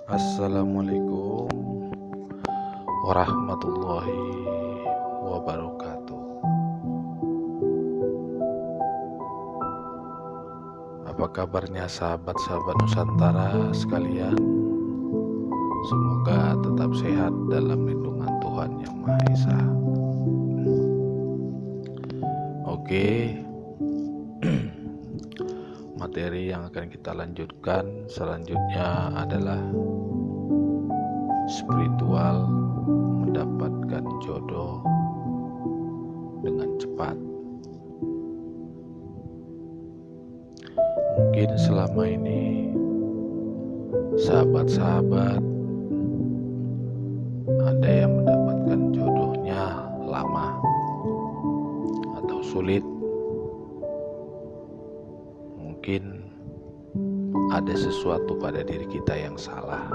Assalamualaikum warahmatullahi wabarakatuh. Apa kabarnya sahabat-sahabat Nusantara sekalian? Semoga tetap sehat dalam lindungan Tuhan Yang Maha Esa. Oke, materi yang akan kita lanjutkan selanjutnya adalah spiritual mendapatkan jodoh dengan cepat. Mungkin selama ini sahabat-sahabat ada yang mendapatkan jodohnya lama atau sulit. Mungkin ada sesuatu pada diri kita yang salah.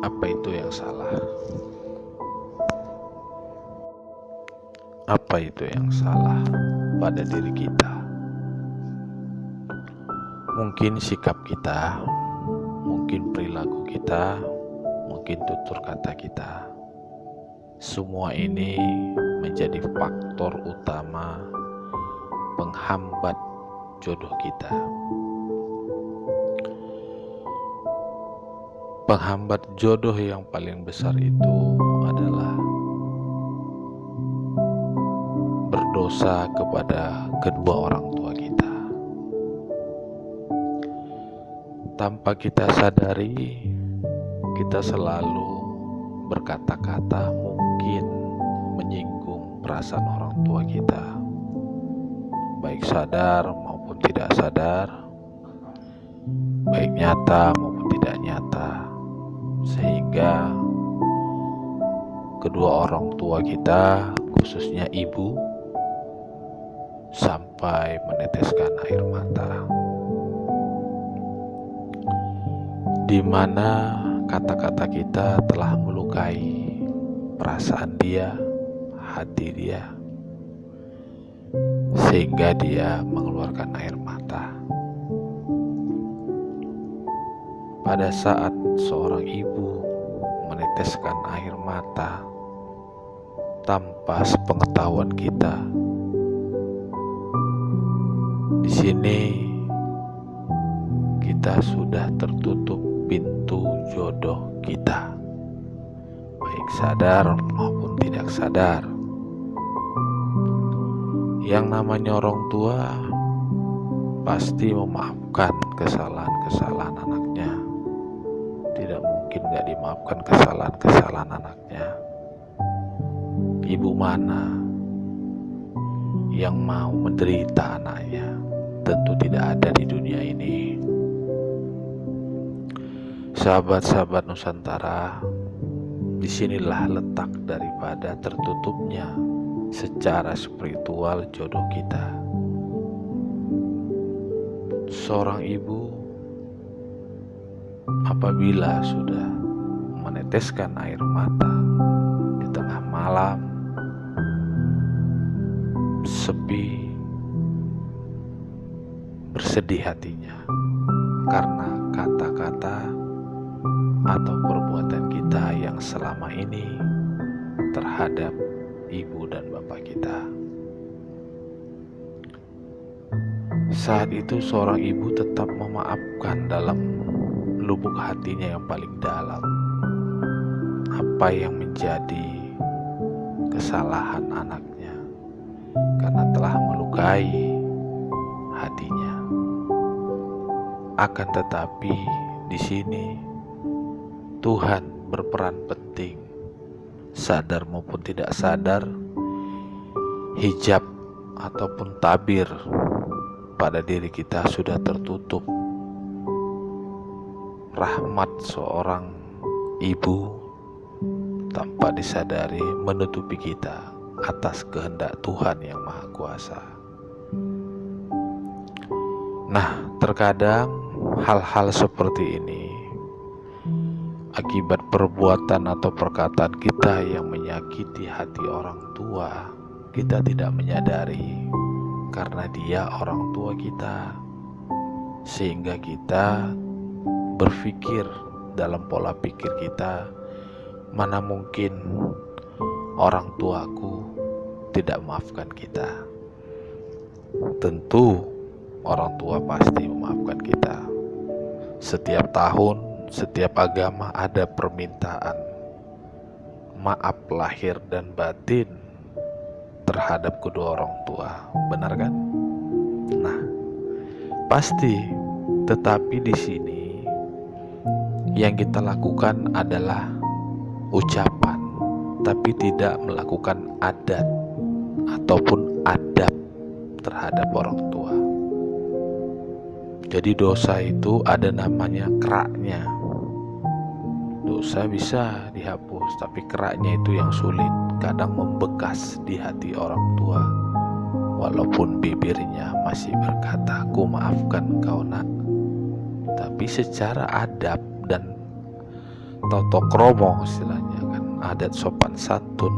Apa itu yang salah? Apa itu yang salah pada diri kita? Mungkin sikap kita, mungkin perilaku kita, mungkin tutur kata kita. Semua ini menjadi faktor utama penghambat jodoh kita. Penghambat jodoh yang paling besar itu adalah berdosa kepada kedua orang tua kita. Tanpa kita sadari, kita selalu berkata-kata mungkin menyinggung perasaan orang tua kita, baik sadar maupun tidak sadar, baik nyata maupun tidak nyata, sehingga kedua orang tua kita, khususnya ibu, sampai meneteskan air mata, di mana kata-kata kita telah melukai perasaan dia, hati dia, sehingga dia mengeluarkan air mata. Pada saat seorang ibu meneteskan air mata tanpa sepengetahuan kita, di sini kita sudah tertutup pintu jodoh kita, baik sadar maupun tidak sadar. Yang namanya orang tua pasti memaafkan kesalahan-kesalahan anaknya. Tidak mungkin gak dimaafkan kesalahan-kesalahan anaknya. Ibu mana yang mau menderita anaknya? Tentu tidak ada di dunia ini. Sahabat-sahabat Nusantara, disinilah letak daripada tertutupnya secara spiritual jodoh kita. Seorang ibu apabila sudah meneteskan air mata di tengah malam, sepi, bersedih hatinya karena kata-kata atau perbuatan kita yang selama ini terhadap ibu dan bapak kita. Saat itu seorang ibu tetap memaafkan dalam lubuk hatinya yang paling dalam apa yang menjadi kesalahan anaknya, karena telah melukai hatinya. Akan tetapi di sini Tuhan berperan penting, sadar maupun tidak sadar. Hijab ataupun tabir pada diri kita sudah tertutup. Rahmat seorang ibu tanpa disadari menutupi kita atas kehendak Tuhan yang Maha Kuasa. Nah, terkadang hal-hal seperti ini akibat perbuatan atau perkataan kita yang menyakiti hati orang tua, kita tidak menyadari karena dia orang tua kita. sehingga kita berpikir dalam pola pikir kita, mana mungkin orang tuaku tidak memaafkan kita. Tentu orang tua pasti memaafkan kita. Setiap tahun, setiap agama ada permintaan maaf lahir dan batin terhadap kedua orang tua, benar kan? Nah, pasti, tetapi di sini yang kita lakukan adalah ucapan, tapi tidak melakukan adat ataupun adab terhadap orang tua. Jadi dosa itu ada namanya keraknya. Dosa bisa dihapus, tapi keraknya itu yang sulit, kadang membekas di hati orang tua. Walaupun bibirnya masih berkata, "Ku maafkan kau nak," tapi secara adab dan toto kromo istilahnya kan, adat sopan santun,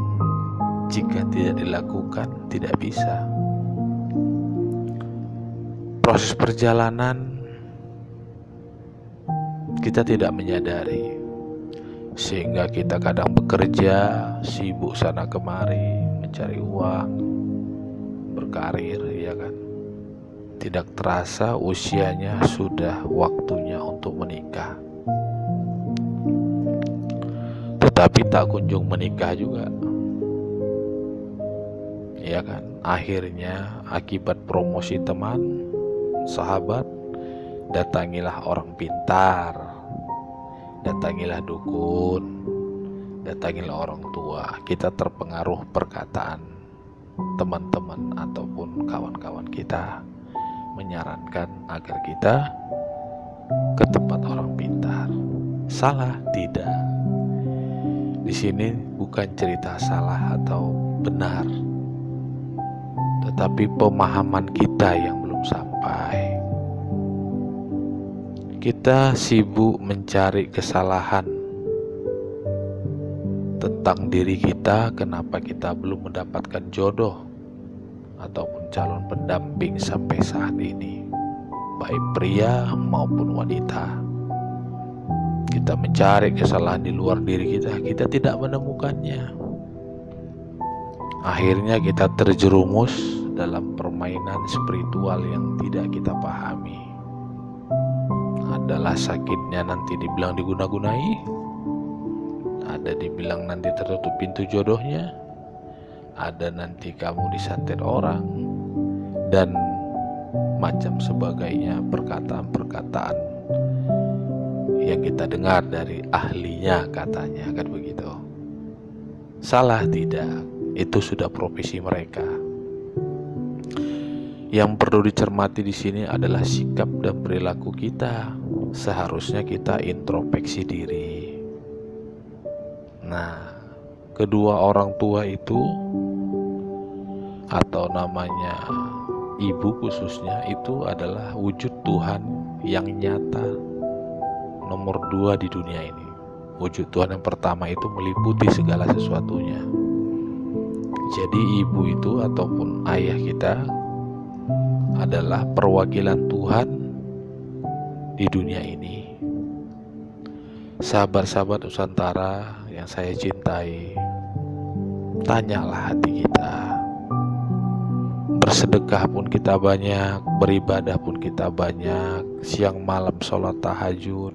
jika tidak dilakukan tidak bisa. Proses perjalanan kita tidak menyadari, sehingga kita kadang bekerja, sibuk sana kemari, mencari uang, berkarir, ya kan. Tidak terasa usianya sudah waktunya untuk menikah. Tetapi tak kunjung menikah juga, ya kan. Akhirnya akibat promosi teman, sahabat, datangilah orang pintar, datangilah dukun, datangilah orang tua. Kita terpengaruh perkataan teman-teman ataupun kawan-kawan kita menyarankan agar kita ke tempat orang pintar. Salah? Tidak. Di sini bukan cerita salah atau benar, tetapi pemahaman kita yang belum sampai. Kita sibuk mencari kesalahan tentang diri kita, kenapa kita belum mendapatkan jodoh ataupun calon pendamping sampai saat ini, baik pria maupun wanita. Kita mencari kesalahan di luar diri kita, kita tidak menemukannya. Akhirnya kita terjerumus dalam permainan spiritual yang tidak kita pahami. Adalah sakitnya nanti dibilang diguna-gunai, ada dibilang nanti tertutup pintu jodohnya, ada nanti kamu disantet orang, dan macam sebagainya perkataan-perkataan yang kita dengar dari ahlinya katanya, kan begitu. Salah? Tidak, itu sudah profesi mereka. Yang perlu dicermati di sini adalah sikap dan perilaku kita. Seharusnya kita introspeksi diri. Nah, kedua orang tua itu, atau namanya ibu khususnya, itu adalah wujud Tuhan yang nyata nomor 2 di dunia ini. Wujud Tuhan yang pertama itu meliputi segala sesuatunya. Jadi ibu itu ataupun ayah kita adalah perwakilan Tuhan di dunia ini. Sahabat-sahabat Nusantara yang saya cintai, tanyalah hati kita. Bersedekah pun kita banyak, beribadah pun kita banyak, siang malam sholat tahajud,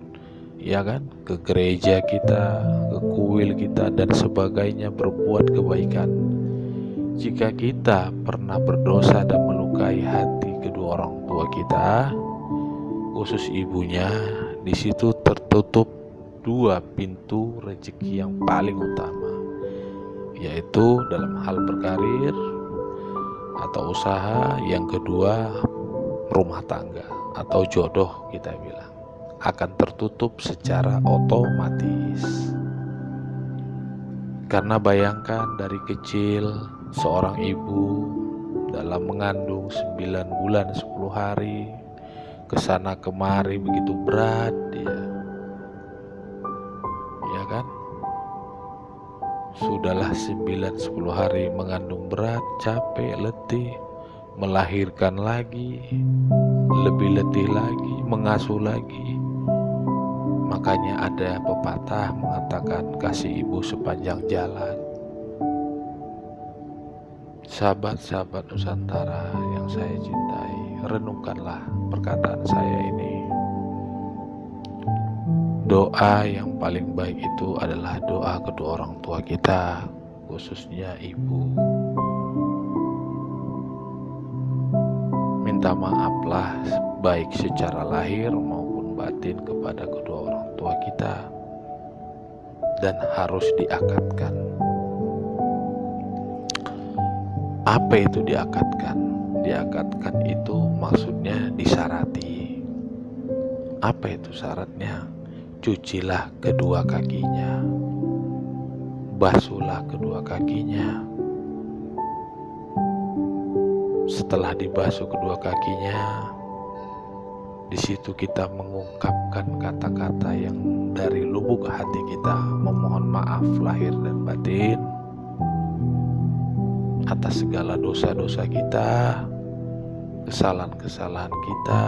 ya kan, ke gereja kita, ke kuil kita dan sebagainya, berbuat kebaikan. Jika kita pernah berdosa dan melukai hati kedua orang tua kita, khusus ibunya, di situ tertutup 2 pintu rezeki yang paling utama, yaitu dalam hal berkarir atau usaha, yang kedua rumah tangga atau jodoh, kita bilang akan tertutup secara otomatis. Karena bayangkan dari kecil seorang ibu dalam mengandung 9 bulan 10 hari, kesana kemari begitu berat dia, ya kan. Sudahlah 9-10 hari mengandung berat, capek, letih, melahirkan lagi, lebih letih lagi, mengasuh lagi. Makanya ada pepatah mengatakan kasih ibu sepanjang jalan. Sahabat-sahabat Nusantara yang saya cintai, renungkanlah perkataan saya ini. Doa yang paling baik itu adalah doa kedua orang tua kita, khususnya ibu. Minta maaflah baik secara lahir maupun batin kepada kedua orang tua kita, dan harus diakatkan. Apa itu diakatkan? Diakatkan itu maksudnya disyarati. Apa itu syaratnya? Cucilah kedua kakinya, basuhlah kedua kakinya. Setelah dibasuh kedua kakinya, di situ kita mengungkapkan kata-kata yang dari lubuk hati kita, memohon maaf lahir dan batin atas segala dosa-dosa kita, kesalahan-kesalahan kita,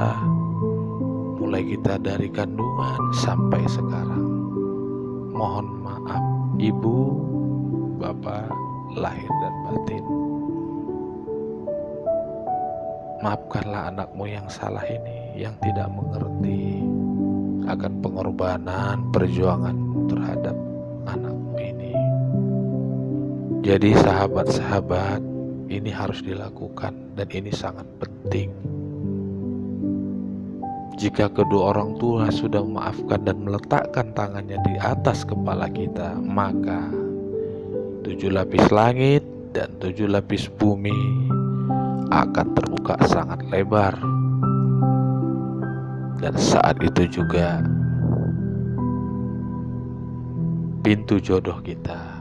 mulai kita dari kandungan sampai sekarang. Mohon maaf ibu, bapak, lahir dan batin. Maafkanlah anakmu yang salah ini, yang tidak mengerti akan pengorbanan perjuangan terhadap anakmu ini. Jadi sahabat-sahabat, ini harus dilakukan dan ini sangat penting. Jika kedua orang tua sudah memaafkan dan meletakkan tangannya di atas kepala kita, maka 7 lapis langit dan 7 lapis bumi akan terbuka sangat lebar. Dan saat itu juga pintu jodoh kita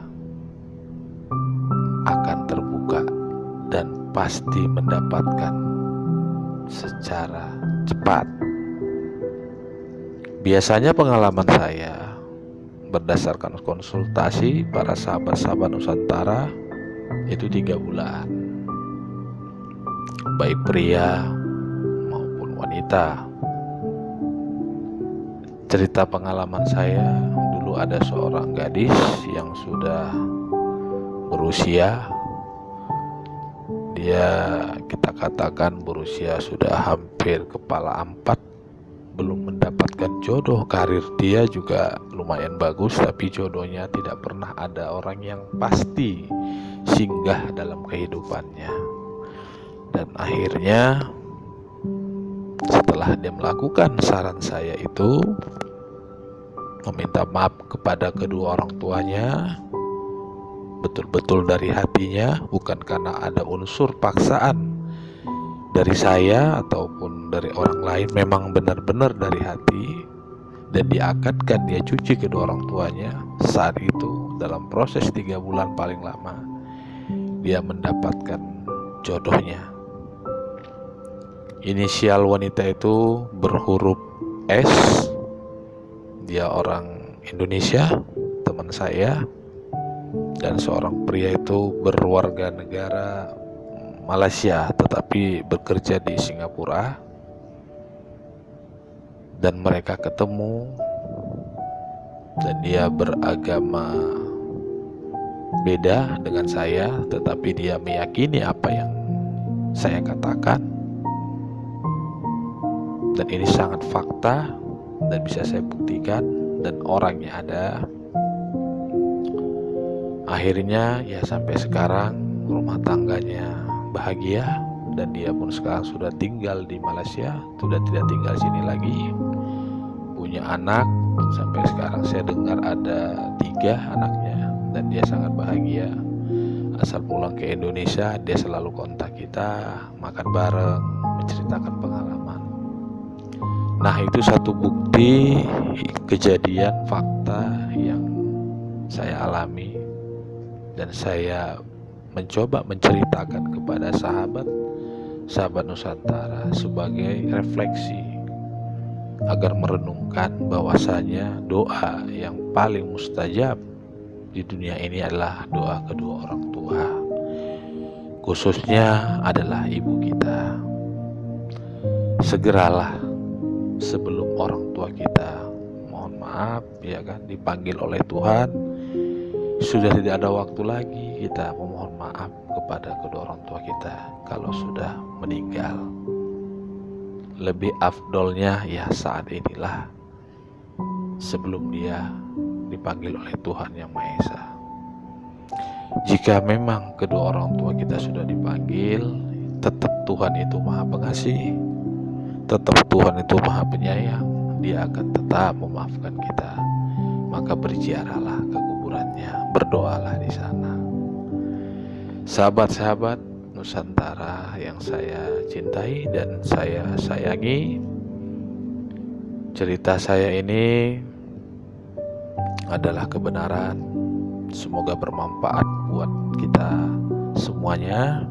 akan terbuka dan pasti mendapatkan secara cepat. Biasanya pengalaman saya berdasarkan konsultasi para sahabat-sahabat Nusantara itu 3 bulan, baik pria maupun wanita. Cerita pengalaman saya, dulu ada seorang gadis yang sudah berusia, dia kita katakan berusia sudah hampir kepala 4, belum mendapatkan jodoh. Karir dia juga lumayan bagus, tapi jodohnya tidak pernah ada orang yang pasti singgah dalam kehidupannya. Dan akhirnya setelah dia melakukan saran saya itu, meminta maaf kepada kedua orang tuanya, betul-betul dari hatinya, bukan karena ada unsur paksaan dari saya ataupun dari orang lain, memang benar-benar dari hati, dan diakatkan, dia cuci kedua orang tuanya. Saat itu dalam proses 3 bulan paling lama, dia mendapatkan jodohnya. Inisial wanita itu berhuruf S. Dia orang Indonesia, teman saya. Dan seorang pria itu berwarga negara Malaysia tetapi bekerja di Singapura. Dan mereka ketemu, dan dia beragama beda dengan saya, tetapi dia meyakini apa yang saya katakan. Dan ini sangat fakta dan bisa saya buktikan, dan orangnya ada. Akhirnya ya sampai sekarang rumah tangganya bahagia, dan dia pun sekarang sudah tinggal di Malaysia, sudah tidak tinggal sini lagi, punya anak. Sampai sekarang saya dengar ada 3 anaknya, dan dia sangat bahagia. Asal pulang ke Indonesia dia selalu kontak kita, makan bareng, menceritakan pengalaman. Nah, itu satu bukti kejadian fakta yang saya alami, dan saya mencoba menceritakan kepada sahabat Nusantara sebagai refleksi, agar merenungkan bahwasanya doa yang paling mustajab di dunia ini adalah doa kedua orang tua, khususnya adalah ibu kita. Segeralah sebelum orang tua kita, mohon maaf ya kan, dipanggil oleh Tuhan, sudah tidak ada waktu lagi kita memohon maaf kepada kedua orang tua kita kalau sudah meninggal. Lebih afdolnya ya saat inilah, sebelum dia dipanggil oleh Tuhan Yang Maha Esa. Jika memang kedua orang tua kita sudah dipanggil, tetap Tuhan itu Maha Pengasih, tetap Tuhan itu Maha Penyayang, Dia akan tetap memaafkan kita. Maka berziarahlah ke kuburannya, berdoalah di sana. Sahabat-sahabat Nusantara yang saya cintai dan saya sayangi, cerita saya ini adalah kebenaran. Semoga bermanfaat buat kita semuanya.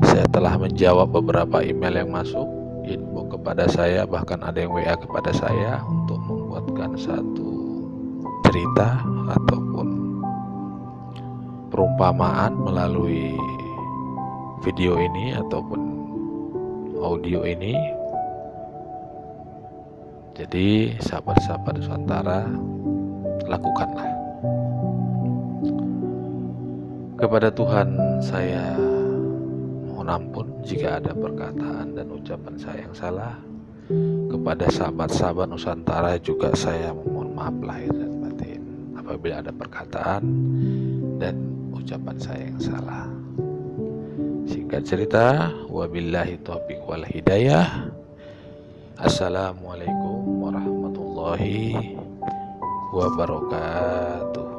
Saya telah menjawab beberapa email yang masuk, info kepada saya, bahkan ada yang WA kepada saya untuk membuatkan satu cerita ataupun perumpamaan melalui video ini ataupun audio ini. Jadi sahabat-sahabat Nusantara, lakukanlah. Kepada Tuhan saya mohon ampun jika ada perkataan dan ucapan saya yang salah. Kepada sahabat-sahabat Nusantara juga saya memohon maaf lahir dan batin apabila ada perkataan dan ucapan saya yang salah. Singkat cerita, wabillahi taufiq wal hidayah. Assalamualaikum warahmatullahi wabarakatuh.